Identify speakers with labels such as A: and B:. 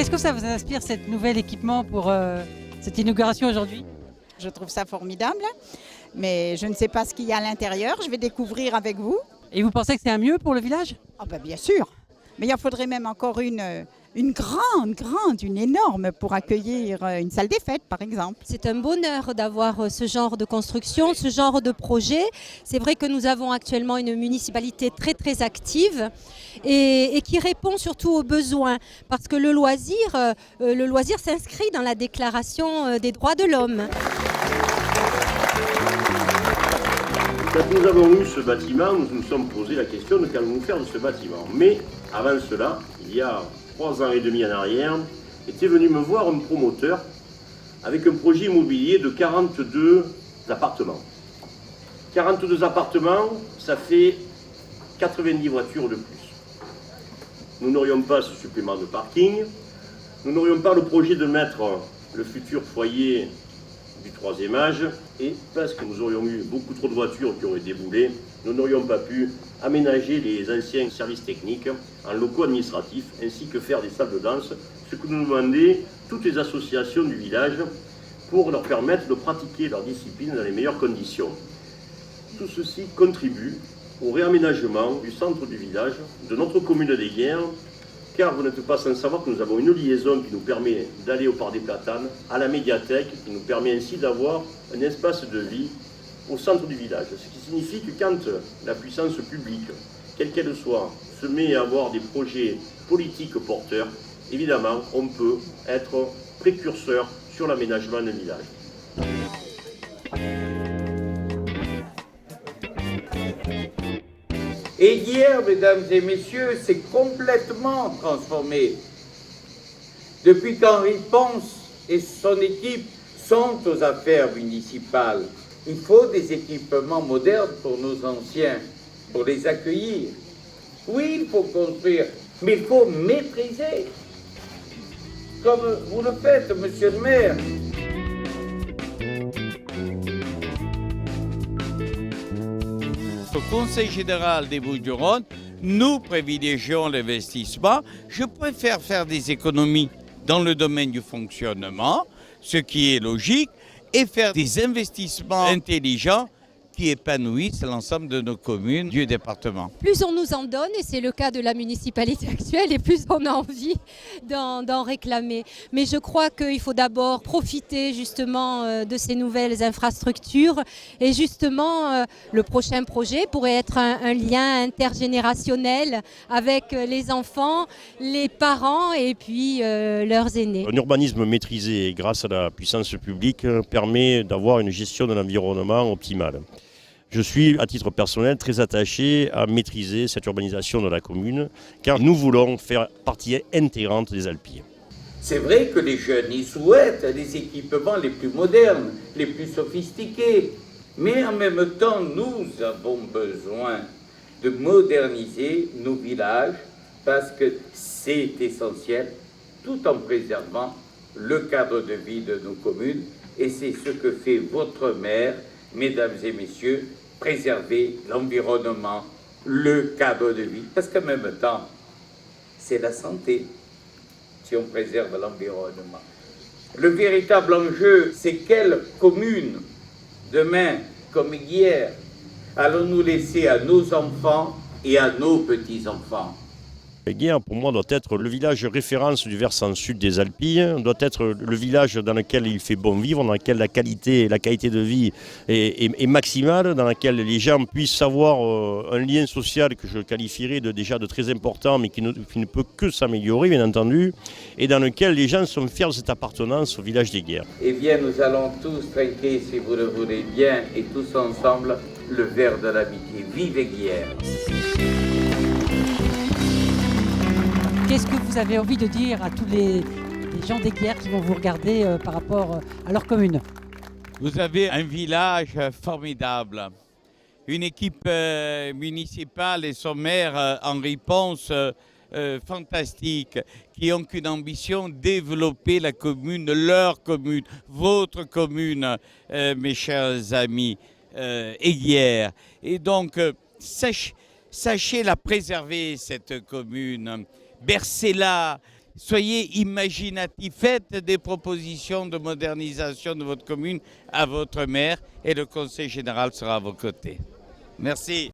A: Qu'est-ce que ça vous inspire, cet nouvel équipement pour cette inauguration aujourd'hui?
B: Je trouve ça formidable, mais je ne sais pas ce qu'il y a à l'intérieur. Je vais découvrir avec vous.
A: Et vous pensez que c'est un mieux pour le village?
B: Ah ben bien sûr, mais il en faudrait même encore une grande, une énorme pour accueillir une salle des fêtes par exemple.
C: C'est un bonheur d'avoir ce genre de construction, ce genre de projet. C'est vrai que nous avons actuellement une municipalité très très active et qui répond surtout aux besoins parce que le loisir s'inscrit dans la déclaration des droits de l'homme.
D: Quand nous avons eu ce bâtiment, nous nous sommes posé la question de qu'allons-nous faire de ce bâtiment. Mais avant cela, il y a 3 ans et demi en arrière, était venu me voir un promoteur avec un projet immobilier de 42 appartements. 42 appartements, ça fait 90 voitures de plus. Nous n'aurions pas ce supplément de parking, nous n'aurions pas le projet de mettre le futur foyer du 3e âge, et parce que nous aurions eu beaucoup trop de voitures qui auraient déboulé, nous n'aurions pas pu aménager les anciens services techniques en locaux administratifs, ainsi que faire des salles de danse, ce que nous demandaient toutes les associations du village pour leur permettre de pratiquer leur discipline dans les meilleures conditions. Tout ceci contribue au réaménagement du centre du village, de notre commune d'Eyguières, car vous n'êtes pas sans savoir que nous avons une liaison qui nous permet d'aller au Parc des Platanes, à la médiathèque, qui nous permet ainsi d'avoir un espace de vie au centre du village. Ce qui signifie que quand la puissance publique, quelle qu'elle soit, se met à avoir des projets politiques porteurs, évidemment, on peut être précurseur sur l'aménagement d'un village.
E: Et hier, mesdames et messieurs, c'est complètement transformé. Depuis qu'Henri Ponce et son équipe sont aux affaires municipales, il faut des équipements modernes pour nos anciens, pour les accueillir. Oui, il faut construire, mais il faut maîtriser. Comme vous le faites, monsieur le maire.
F: Au Conseil général des Bouches-du-Rhône, nous privilégions l'investissement. Je préfère faire des économies dans le domaine du fonctionnement, ce qui est logique, et faire des investissements intelligents qui épanouissent l'ensemble de nos communes du département.
C: Plus on nous en donne, et c'est le cas de la municipalité actuelle, et plus on a envie d'en réclamer. Mais je crois qu'il faut d'abord profiter justement de ces nouvelles infrastructures. Et justement, le prochain projet pourrait être un lien intergénérationnel avec les enfants, les parents et puis leurs aînés.
D: Un urbanisme maîtrisé grâce à la puissance publique permet d'avoir une gestion de l'environnement optimale. Je suis, à titre personnel, très attaché à maîtriser cette urbanisation de la commune, car nous voulons faire partie intégrante des Alpilles.
E: C'est vrai que les jeunes y souhaitent les équipements les plus modernes, les plus sophistiqués. Mais en même temps, nous avons besoin de moderniser nos villages parce que c'est essentiel, tout en préservant le cadre de vie de nos communes. Et c'est ce que fait votre maire, mesdames et messieurs, préserver l'environnement, le cadre de vie. Parce qu'en même temps, c'est la santé si on préserve l'environnement. Le véritable enjeu, c'est quelle commune, demain comme hier, allons-nous laisser à nos enfants et à nos petits-enfants.
D: Eyguières, pour moi, doit être le village référence du versant sud des Alpilles, doit être le village dans lequel il fait bon vivre, dans lequel la qualité de vie est maximale, dans lequel les gens puissent avoir un lien social que je qualifierais déjà de très important, mais qui ne peut que s'améliorer, bien entendu, et dans lequel les gens sont fiers de cette appartenance au village d'Eyguières.
E: Eh bien, nous allons tous trinquer, si vous le voulez bien, et tous ensemble, le verre de l'amitié. Vive Eyguières!
A: Qu'est-ce que vous avez envie de dire à tous les gens d'Eyguières qui vont vous regarder par rapport à leur commune?
F: Vous avez un village formidable, une équipe municipale et son maire Henri Ponce fantastique, qui ont qu'une ambition, développer la commune, leur commune, votre commune, mes chers amis, Eyguières. Et donc, sachez la préserver, cette commune, bercez-la, soyez imaginatifs, faites des propositions de modernisation de votre commune à votre maire et le conseil général sera à vos côtés. Merci.